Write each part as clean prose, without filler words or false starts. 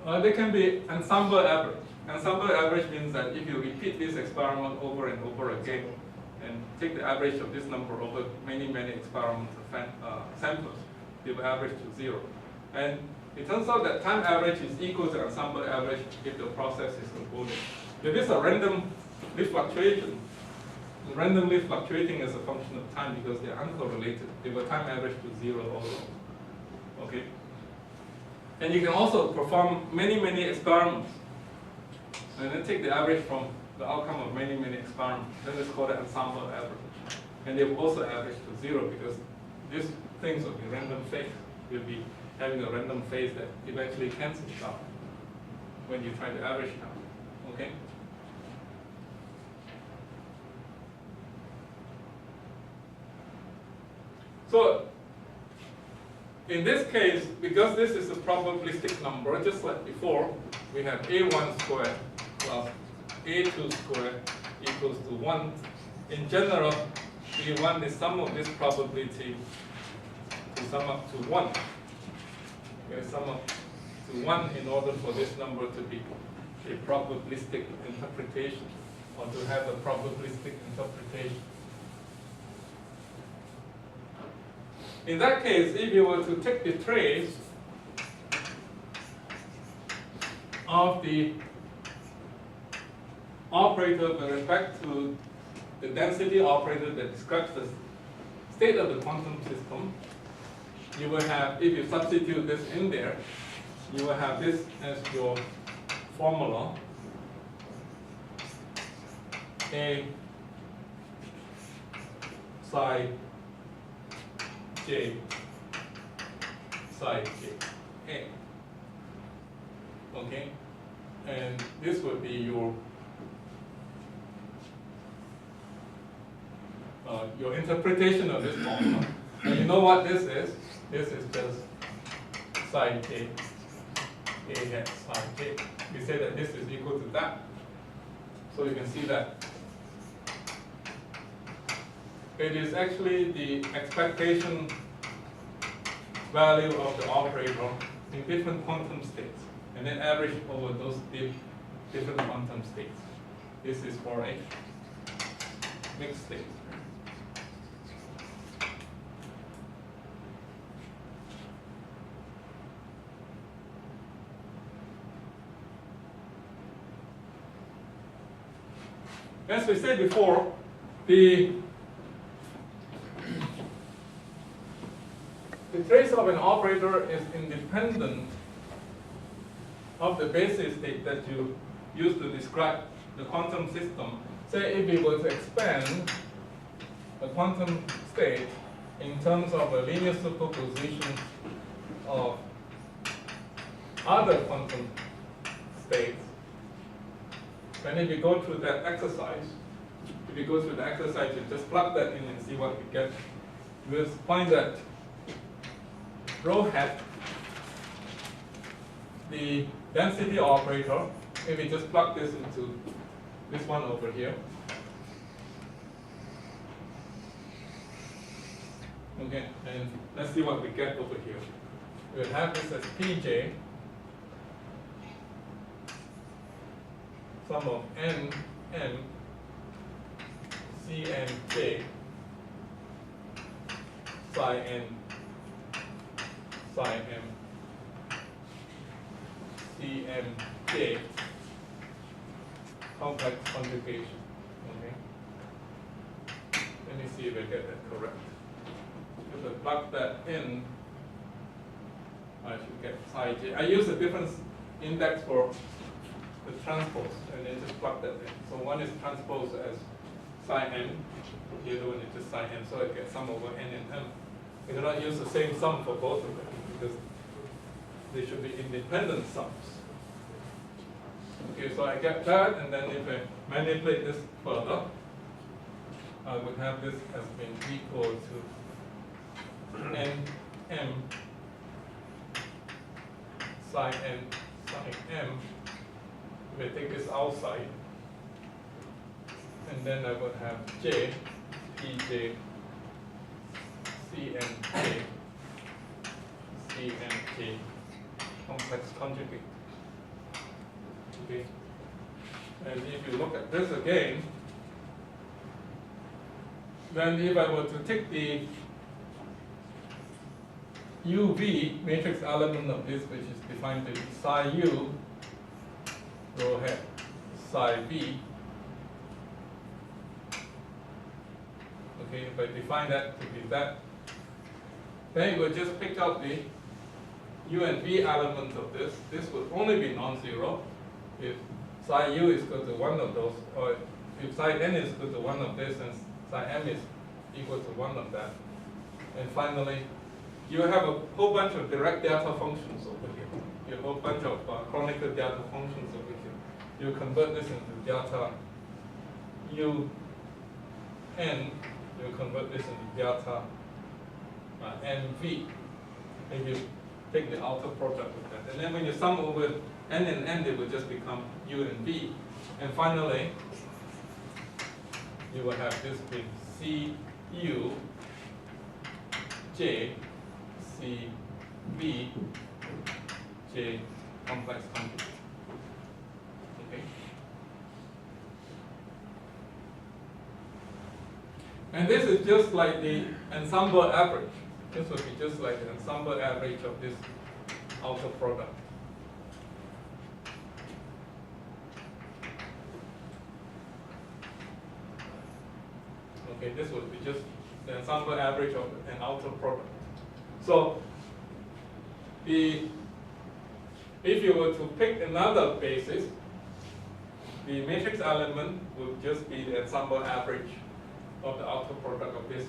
They can be ensemble average. Ensemble average means that if you repeat this experiment over and over again, and take the average of this number over many, many experiments samples, it will average to 0. And it turns out that time average is equal to ensemble average if the process is composed. If it's a randomly fluctuation, randomly fluctuating as a function of time because they are uncorrelated, they will time average to 0 also. Okay? And you can also perform many, many experiments and then take the average from the outcome of many, many experiments. Then it's called an ensemble average. And they will also average to 0 because these things will be random phase. You'll be having a random phase that eventually cancels out when you try to average out. Okay? So in this case, because this is a probabilistic number, just like before, we have A1 squared plus A2 squared equals to 1. In general, we want the sum of this probability to sum up to 1. Okay, sum up to 1 in order for this number to be a probabilistic interpretation or to have a probabilistic interpretation. In that case, if you were to take the trace of the operator with respect to the density operator that describes the state of the quantum system, you will have, if you substitute this in there, you will have this as your formula. A psi j psi j a. Okay? And this would be your interpretation of this formula. And you know what this is? This is just psi j, a hat psi j. We say that this is equal to that. So you can see that it is actually the expectation value of the operator in different quantum states, and then average over those different quantum states. This is for a mixed state. As we said before, the trace of an operator is independent of the basis state that you use to describe the quantum system. Say if we were to expand a quantum state in terms of a linear superposition of other quantum states, and if you go through that exercise, you just plug that in and see what we get. We'll find that rho hat, the density operator, if we just plug this into this one over here. Okay, and let's see what we get over here. We'll have this as Pj, sum of n, m, c, n, j, psi n, psi m, c, m, j, complex conjugation. Okay. Let me see if I get that correct. If I plug that in, I should get psi j. I use a different index for the transpose, and then just plug that in. So one is transposed as psi n, the other one is just psi n, so I get sum over n and m. We cannot use the same sum for both of them because they should be independent sums. Okay, so I get that, and then if I manipulate this further, I would have this as being equal to n m psi n psi m. If I take this outside, and then I would have j, pj, cnj, cnj, complex conjugate. Okay. And if you look at this again, then if I were to take the UV matrix element of this, which is defined to be psi U rho hat psi V. Okay, if I define that to be that, then it would just pick out the U and V element of this. This would only be non-zero if psi U is equal to one of those, or if psi n is equal to one of this and psi m is equal to one of that. And finally, you have a whole bunch of direct delta functions over here. You have a whole bunch of chronicle delta functions over here. You convert this into delta U n. You convert this into delta NV. And you take the outer product of that. And then when you sum over n and n, it will just become U and V. And finally, you will have this being CU J C V J complex conjugate. Okay. And this is just like the ensemble average. This would be just like the ensemble average of this outer product. Okay, this would be just the ensemble average of an outer product. So, if you were to pick another basis, the matrix element would just be the ensemble average of the outer product of this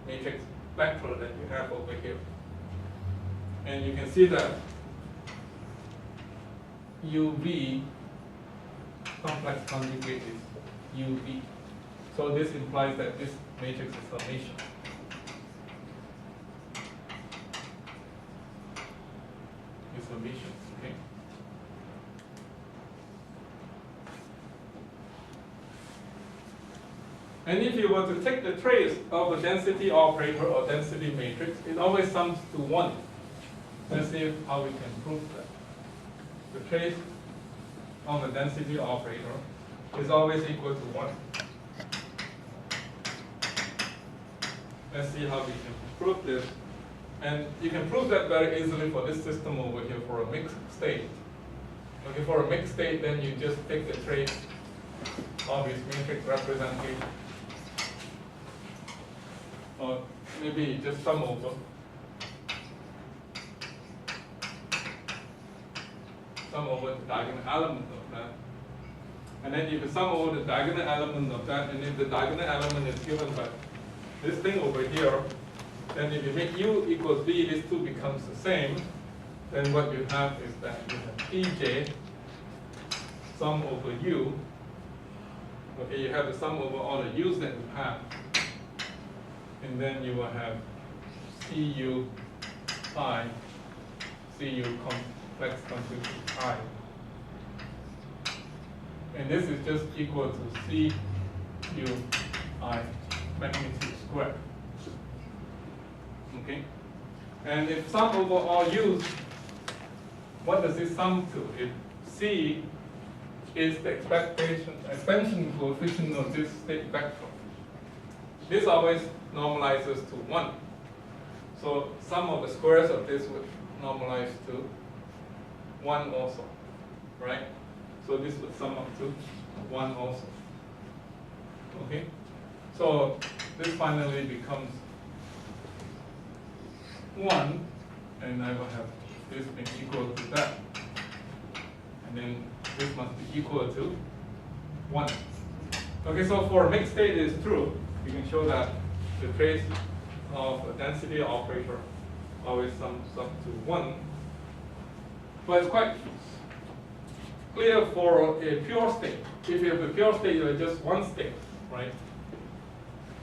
matrix vector that you have over here. And you can see that UV complex conjugate is UV. So this implies that this matrix is summation. Is summation, okay? And if you were to take the trace of a density operator or density matrix, it always sums to 1. Let's see how we can prove that. The trace of a density operator is always equal to 1. Let's see how we can prove this. And you can prove that very easily for this system over here for a mixed state. Okay, for a mixed state, then you just take the trace of its matrix representation. Or maybe you just sum over. Sum over the diagonal element of that. And then if you sum over the diagonal element of that, and if the diagonal element is given by this thing over here, then if you make U equals V, these two becomes the same. Then what you have is that you have Pj sum over U. Okay, you have the sum over all the U's that you have. And then you will have Cu I, Cu complex conjugate I. And this is just equal to Cu I magnitude squared. Okay? And if sum over all U's, what does it sum to? If C is the expansion coefficient of this state vector, this always normalizes to 1. So sum of the squares of this would normalize to 1 also, right? So this would sum up to 1 also. Okay? So this finally becomes 1, and I will have this being equal to that. And then this must be equal to 1. Okay, so for a mixed state it is true. You can show that the trace of a density operator always sums up to 1. But it's quite clear for a pure state. If you have a pure state, you have just one state, right?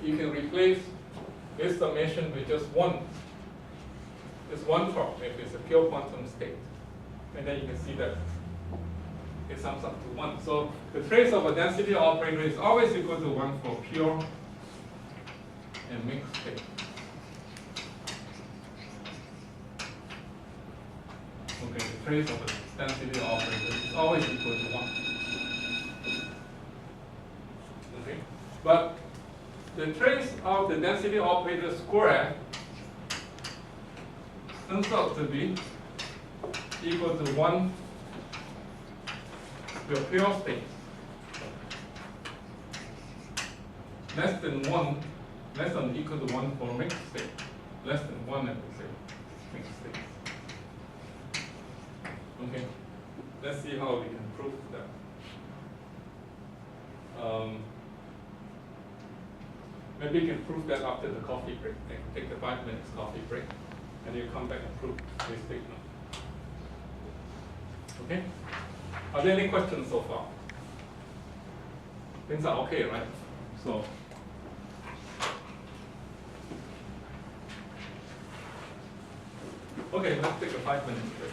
You can replace this summation with just one. Just one term if it's a pure quantum state. And then you can see that it sums up to 1. So the trace of a density operator is always equal to 1 for pure and mixed state. Okay, the trace of the density operator is always equal to 1. Okay, but the trace of the density operator square turns out to be equal to 1 to a pure space. Less than 1, less than or equal to 1 for mixed state. Less than 1 at the same mixed state. Okay, let's see how we can prove that. Maybe you can prove that after the coffee break. Take the 5 minutes coffee break, and you come back and prove this statement. Okay? Are there any questions so far? Things are okay, right? So, okay, let's take a 5 minutes break.